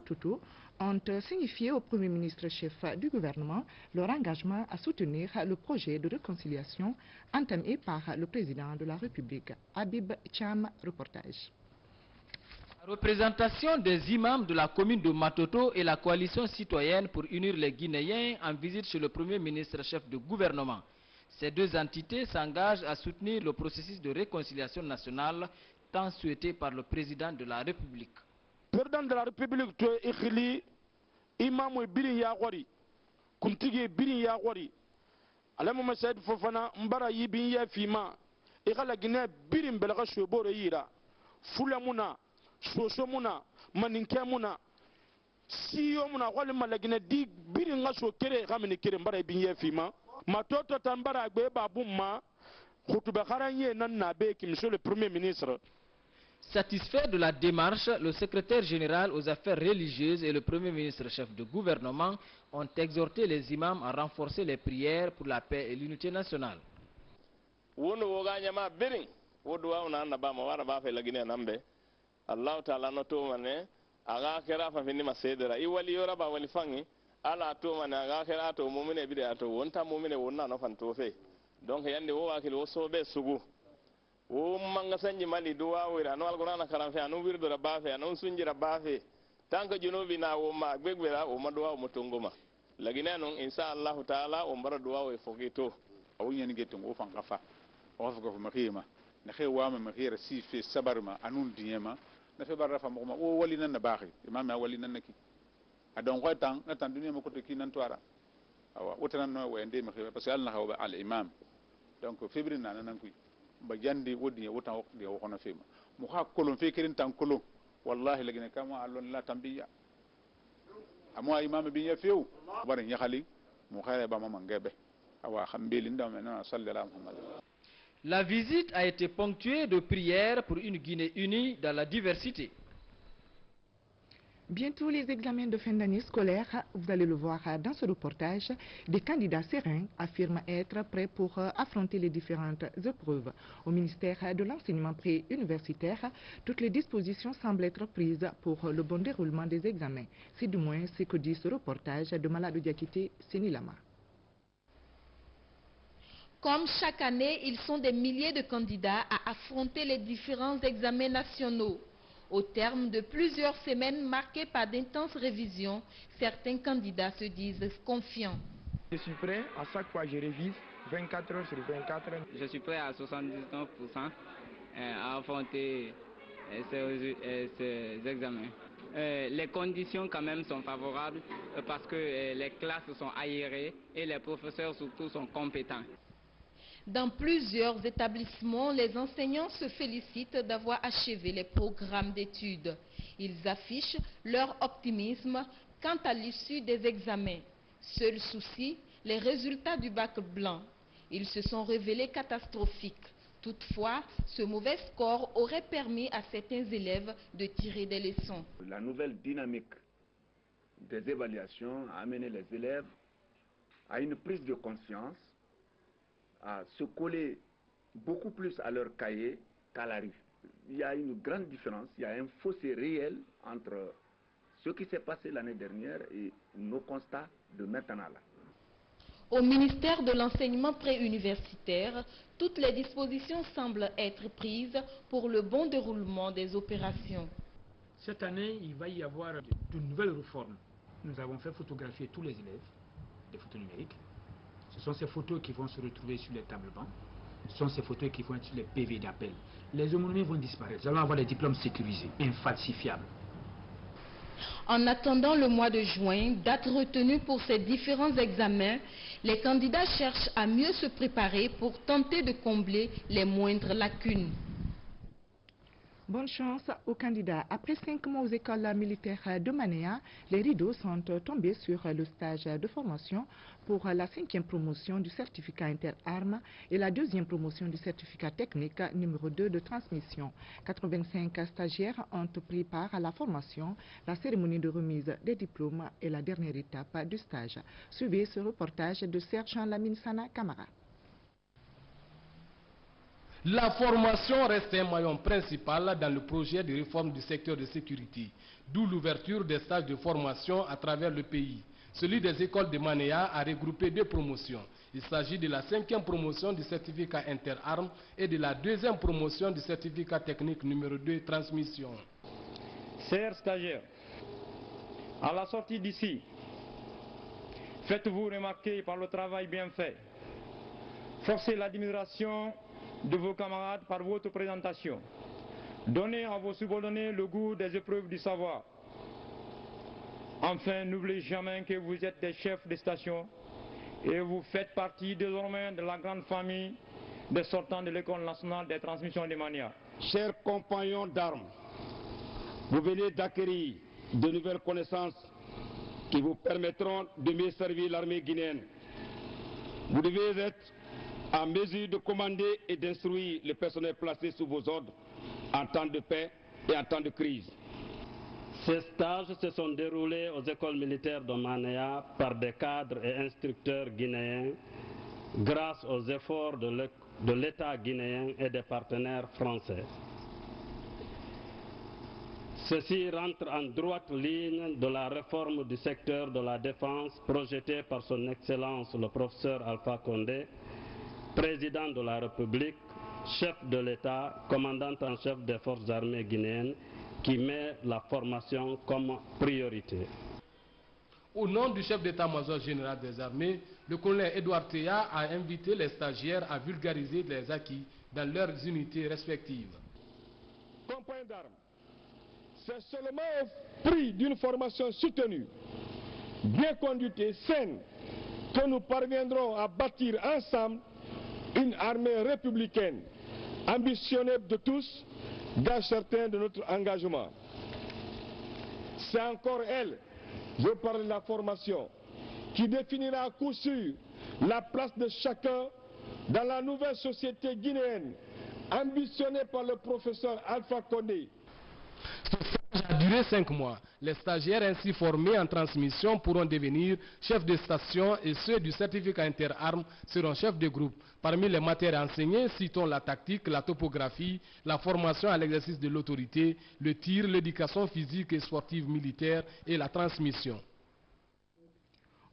Matoto ont signifié au Premier ministre chef du gouvernement leur engagement à soutenir le projet de réconciliation entamé par le président de la République. Habib Cham, reportage. La représentation des imams de la commune de Matoto et la coalition citoyenne pour unir les Guinéens en visite chez le Premier ministre chef de gouvernement. Ces deux entités s'engagent à soutenir le processus de réconciliation nationale tant souhaité par le président de la République. Le président de la République, tu es écrit, imam Biri Yagwari, Kuntigi Biri Yagwari, Alamouma Saïd Fofana, Mbara Yibin Yafima, et la Guinée Birim Belga Shobore Yira, Fulamuna, Sosomuna, Maninkemuna, Siomuna, Walima la Guinée, Dig Biringa Sokere, Ramini Kirembara Bin Yafima, Matoto Tambara Gbeba Bouma, Koutubakaranye Nanabe, qui monsieur le Premier ministre. Satisfait de la démarche, le secrétaire général aux affaires religieuses et le Premier ministre chef de gouvernement ont exhorté les imams à renforcer les prières pour la paix et l'unité nationale. Allah ta'ala no to mane aga kera fa fini masedera I wali yora ba wali fangi ala to mane aga kera to mumine bide ato wonta mumine wonna no fan to fe donc yande wo wakil wo sobe sugu wo manga sanji mali duwa wira no alqur'ana karam fe anu wirdo da ba fe anu sunjira ba fe tanka junubi na wo ma gbegbera wo maduwa wo mutunguma lagina non insha Allah ta'ala o mbara duwa wo fogito awunya ni getum wo fan kafa o fa ko makima na xewa ma khira si fe sabarma anun diyema na fe barra fa mo o wali nan na baxi imam ya wali nan naki adon ko tan na tan duniya mako to kinan toara awa wotana no wende ma xewa parce que Allah xawba al imam donc febri na nan kuy ba jandi wodi wotan de wo kono fema mo xa kolon fe kirin tan kolon wallahi lagina kama allon la tambiya amo imam bi ya few bari ñaxali mo xare ba mama ngebe awa xambeli ndam na sallallahu alaihi wasallam. La visite a été ponctuée de prières pour une Guinée unie dans la diversité. Bientôt les examens de fin d'année scolaire, vous allez le voir dans ce reportage, des candidats sereins affirment être prêts pour affronter les différentes épreuves. Au ministère de l'enseignement pré-universitaire, toutes les dispositions semblent être prises pour le bon déroulement des examens. C'est du moins ce que dit ce reportage de Maladou Diakité Senilama. Comme chaque année, ils sont des milliers de candidats à affronter les différents examens nationaux. Au terme de plusieurs semaines marquées par d'intenses révisions, certains candidats se disent confiants. Je suis prêt, à chaque fois je révise 24 heures sur 24 heures. Je suis prêt à 79% à affronter ces examens. Les conditions quand même sont favorables parce que les classes sont aérées et les professeurs surtout sont compétents. Dans plusieurs établissements, les enseignants se félicitent d'avoir achevé les programmes d'études. Ils affichent leur optimisme quant à l'issue des examens. Seul souci, les résultats du bac blanc. Ils se sont révélés catastrophiques. Toutefois, ce mauvais score aurait permis à certains élèves de tirer des leçons. La nouvelle dynamique des évaluations a amené les élèves à une prise de conscience, à se coller beaucoup plus à leur cahier qu'à la rue. Il y a une grande différence, il y a un fossé réel entre ce qui s'est passé l'année dernière et nos constats de maintenant là. Au ministère de l'enseignement préuniversitaire, toutes les dispositions semblent être prises pour le bon déroulement des opérations. Cette année, il va y avoir de nouvelles réformes. Nous avons fait photographier tous les élèves, des photos numériques. Ce sont ces photos qui vont se retrouver sur les tables bancs. Ce sont ces photos qui vont être sur les PV d'appel. Les homonymies vont disparaître. Nous allons avoir des diplômes sécurisés, infalsifiables. En attendant le mois de juin, date retenue pour ces différents examens, les candidats cherchent à mieux se préparer pour tenter de combler les moindres lacunes. Bonne chance aux candidats. Après 5 mois aux écoles militaires de Manéa, les rideaux sont tombés sur le stage de formation pour la 5e promotion du certificat interarmes et la 2e promotion du certificat technique numéro 2 de transmission. 85 stagiaires ont pris part à la formation, la cérémonie de remise des diplômes et la dernière étape du stage. Suivez ce reportage de Sergent Lamine Sana Camara. La formation reste un maillon principal dans le projet de réforme du secteur de sécurité, d'où l'ouverture des stages de formation à travers le pays. Celui des écoles de Manéa a regroupé 2 promotions. Il s'agit de la 5e promotion du certificat interarmes et de la 2e promotion du certificat technique numéro 2 transmission. Chers stagiaires, à la sortie d'ici, faites-vous remarquer par le travail bien fait. Forcez l'admiration de vos camarades par votre présentation. Donnez à vos subordonnés le goût des épreuves du savoir. Enfin, n'oubliez jamais que vous êtes des chefs de station et vous faites partie désormais de la grande famille des sortants de l'École nationale des transmissions de Mania. Chers compagnons d'armes, vous venez d'acquérir de nouvelles connaissances qui vous permettront de mieux servir l'armée guinéenne. Vous devez être en mesure de commander et d'instruire le personnel placé sous vos ordres en temps de paix et en temps de crise. Ces stages se sont déroulés aux écoles militaires de Manéa par des cadres et instructeurs guinéens grâce aux efforts de l'État guinéen et des partenaires français. Ceci rentre en droite ligne de la réforme du secteur de la défense projetée par son Excellence le professeur Alpha Condé, président de la République, chef de l'État, commandant en chef des forces armées guinéennes, qui met la formation comme priorité. Au nom du chef d'état-major général des armées, le colonel Edouard Théa a invité les stagiaires à vulgariser les acquis dans leurs unités respectives. Compagnons d'armes, c'est seulement au prix d'une formation soutenue, bien conduite et saine, que nous parviendrons à bâtir ensemble une armée républicaine, ambitionnelle de tous, gage certain de notre engagement. C'est encore elle, je parle de la formation, qui définira à coup sûr la place de chacun dans la nouvelle société guinéenne, ambitionnée par le professeur Alpha Condé. Ce stage a duré 5 mois. Les stagiaires ainsi formés en transmission pourront devenir chefs de station et ceux du certificat interarmes seront chefs de groupe. Parmi les matières enseignées, citons la tactique, la topographie, la formation à l'exercice de l'autorité, le tir, l'éducation physique et sportive militaire et la transmission.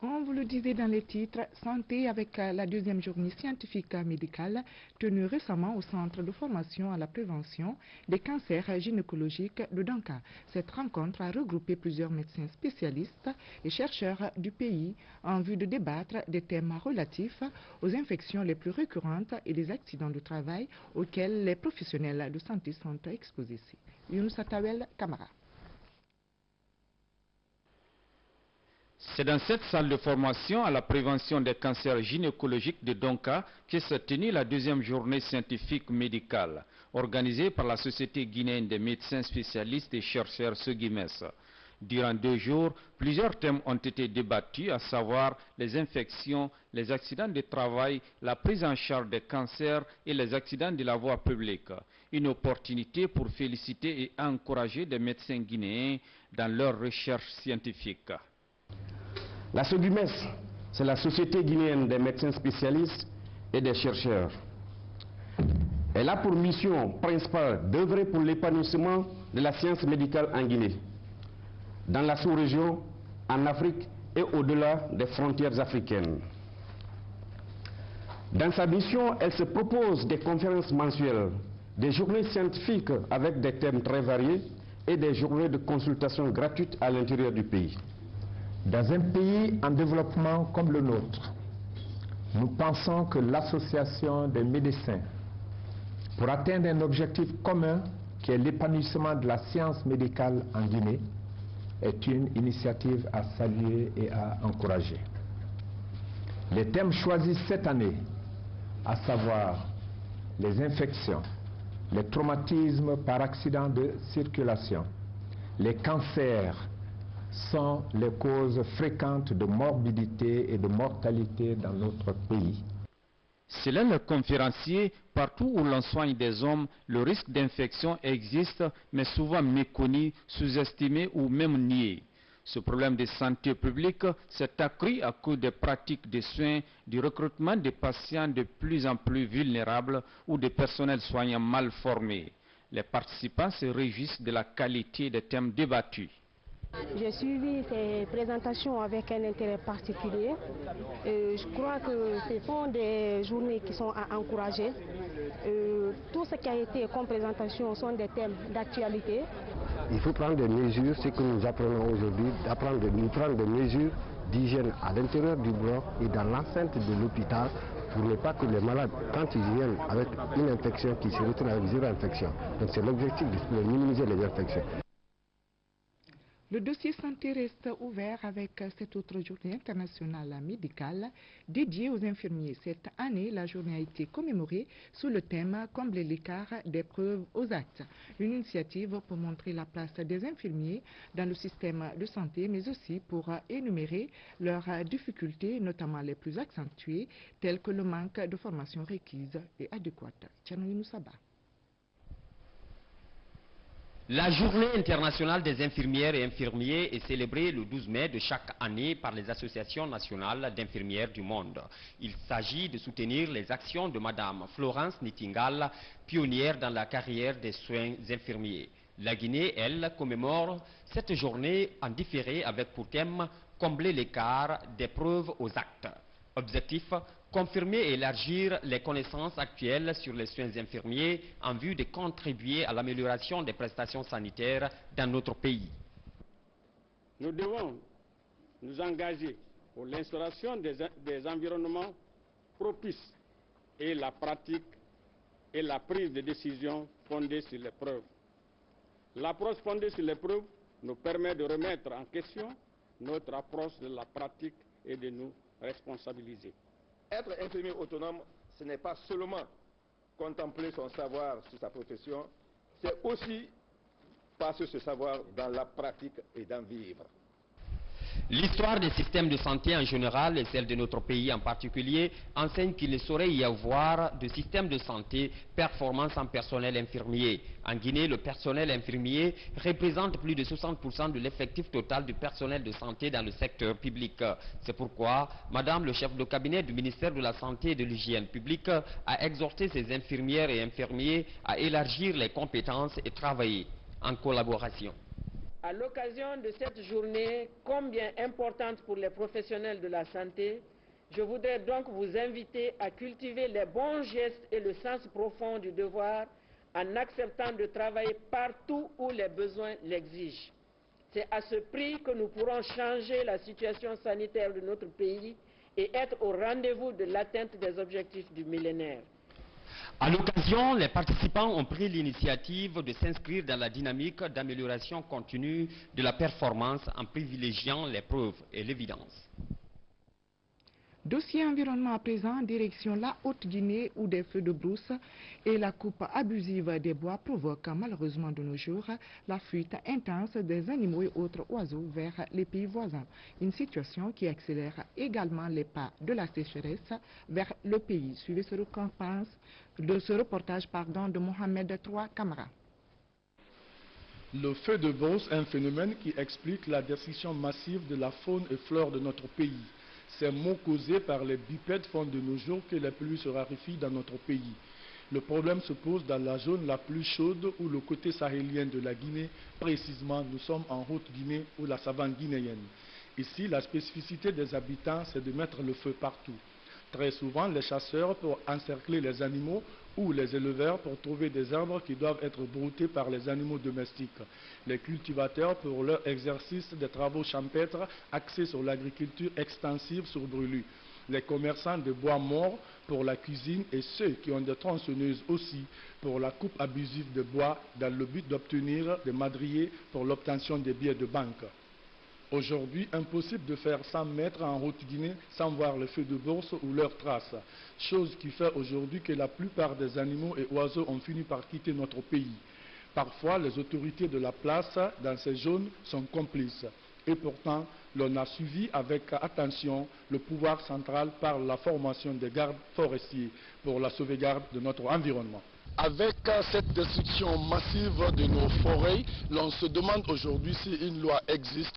On vous le disait dans les titres, santé avec la 2e journée scientifique médicale tenue récemment au centre de formation à la prévention des cancers gynécologiques de Donka. Cette rencontre a regroupé plusieurs médecins spécialistes et chercheurs du pays en vue de débattre des thèmes relatifs aux infections les plus récurrentes et des accidents de travail auxquels les professionnels de santé sont exposés. Younousa Tawel, Camara. C'est dans cette salle de formation à la prévention des cancers gynécologiques de Donka que s'est tenue la 2e journée scientifique médicale, organisée par la Société guinéenne des médecins spécialistes et chercheurs Seguimes. Durant 2 jours, plusieurs thèmes ont été débattus, à savoir les infections, les accidents de travail, la prise en charge des cancers et les accidents de la voie publique. Une opportunité pour féliciter et encourager des médecins guinéens dans leurs recherches scientifiques. La SOGUMES, c'est la Société guinéenne des médecins spécialistes et des chercheurs. Elle a pour mission principale d'œuvrer pour l'épanouissement de la science médicale en Guinée, dans la sous-région, en Afrique et au-delà des frontières africaines. Dans sa mission, elle se propose des conférences mensuelles, des journées scientifiques avec des thèmes très variés et des journées de consultation gratuites à l'intérieur du pays. Dans un pays en développement comme le nôtre, nous pensons que l'association des médecins pour atteindre un objectif commun qui est l'épanouissement de la science médicale en Guinée est une initiative à saluer et à encourager. Les thèmes choisis cette année, à savoir les infections, les traumatismes par accident de circulation, les cancers, sont les causes fréquentes de morbidité et de mortalité dans notre pays. Selon le conférencier, partout où l'on soigne des hommes, le risque d'infection existe, mais souvent méconnu, sous-estimé ou même nié. Ce problème de santé publique s'est accru à cause des pratiques de soins, du recrutement de patients de plus en plus vulnérables ou de personnels soignants mal formés. Les participants se réjouissent de la qualité des thèmes débattus. J'ai suivi ces présentations avec un intérêt particulier. Je crois que ce sont des journées qui sont à encourager. Tout ce qui a été comme présentation sont des thèmes d'actualité. Il faut prendre des mesures, ce que nous apprenons aujourd'hui, nous prendre des mesures d'hygiène à l'intérieur du bloc et dans l'enceinte de l'hôpital pour ne pas que les malades, quand ils viennent avec une infection, qu'ils se retrouvent avec zéro infection. Donc c'est l'objectif de minimiser les infections. Le dossier santé reste ouvert avec cette autre journée internationale médicale dédiée aux infirmiers. Cette année, la journée a été commémorée sous le thème « Combler l'écart des preuves aux actes ». Une initiative pour montrer la place des infirmiers dans le système de santé, mais aussi pour énumérer leurs difficultés, notamment les plus accentuées, telles que le manque de formation requise et adéquate. Tchanoui Moussaba. La journée internationale des infirmières et infirmiers est célébrée le 12 mai de chaque année par les associations nationales d'infirmières du monde. Il s'agit de soutenir les actions de Mme Florence Nightingale, pionnière dans la carrière des soins infirmiers. La Guinée, elle, commémore cette journée en différé avec pour thème « Combler l'écart des preuves aux actes ». Objectif, confirmer et élargir les connaissances actuelles sur les soins infirmiers en vue de contribuer à l'amélioration des prestations sanitaires dans notre pays. Nous devons nous engager pour l'instauration des environnements propices et la pratique et la prise de décision fondée sur les preuves. L'approche fondée sur les preuves nous permet de remettre en question notre approche de la pratique et de nous responsabiliser. Être infirmier autonome, ce n'est pas seulement contempler son savoir sur sa profession, c'est aussi passer ce savoir dans la pratique et d'en vivre. L'histoire des systèmes de santé en général et celle de notre pays en particulier enseigne qu'il ne saurait y avoir de système de santé performant sans personnel infirmier. En Guinée, le personnel infirmier représente plus de 60% de l'effectif total du personnel de santé dans le secteur public. C'est pourquoi Madame le chef de cabinet du ministère de la Santé et de l'Hygiène publique a exhorté ses infirmières et infirmiers à élargir les compétences et travailler en collaboration. À l'occasion de cette journée combien importante pour les professionnels de la santé, je voudrais donc vous inviter à cultiver les bons gestes et le sens profond du devoir en acceptant de travailler partout où les besoins l'exigent. C'est à ce prix que nous pourrons changer la situation sanitaire de notre pays et être au rendez-vous de l'atteinte des objectifs du millénaire. À l'occasion, les participants ont pris l'initiative de s'inscrire dans la dynamique d'amélioration continue de la performance en privilégiant les preuves et l'évidence. Dossier environnement à présent, direction la Haute-Guinée où des feux de brousse et la coupe abusive des bois provoquent malheureusement de nos jours la fuite intense des animaux et autres oiseaux vers les pays voisins. Une situation qui accélère également les pas de la sécheresse vers le pays. Suivez ce reportage de Mohamed III Kamara. Le feu de brousse est un phénomène qui explique la destruction massive de la faune et flore de notre pays. Ces maux causés par les bipèdes font de nos jours que les pluies se raréfient dans notre pays. Le problème se pose dans la zone la plus chaude ou le côté sahélien de la Guinée. Précisément, nous sommes en Haute-Guinée ou la savane guinéenne. Ici, la spécificité des habitants, c'est de mettre le feu partout. Très souvent, les chasseurs pour encercler les animaux ou les éleveurs pour trouver des arbres qui doivent être broutés par les animaux domestiques. Les cultivateurs pour leur exercice des travaux champêtres axés sur l'agriculture extensive sur brûlus. Les commerçants de bois morts pour la cuisine et ceux qui ont des tronçonneuses aussi pour la coupe abusive de bois dans le but d'obtenir des madriers pour l'obtention des billets de banque. Aujourd'hui, impossible de faire 100 mètres en Haute-Guinée sans voir le feu de brousse ou leurs traces, chose qui fait aujourd'hui que la plupart des animaux et oiseaux ont fini par quitter notre pays. Parfois, les autorités de la place dans ces zones sont complices. Et pourtant, l'on a suivi avec attention le pouvoir central par la formation des gardes forestiers pour la sauvegarde de notre environnement. Avec cette destruction massive de nos forêts, l'on se demande aujourd'hui si une loi existe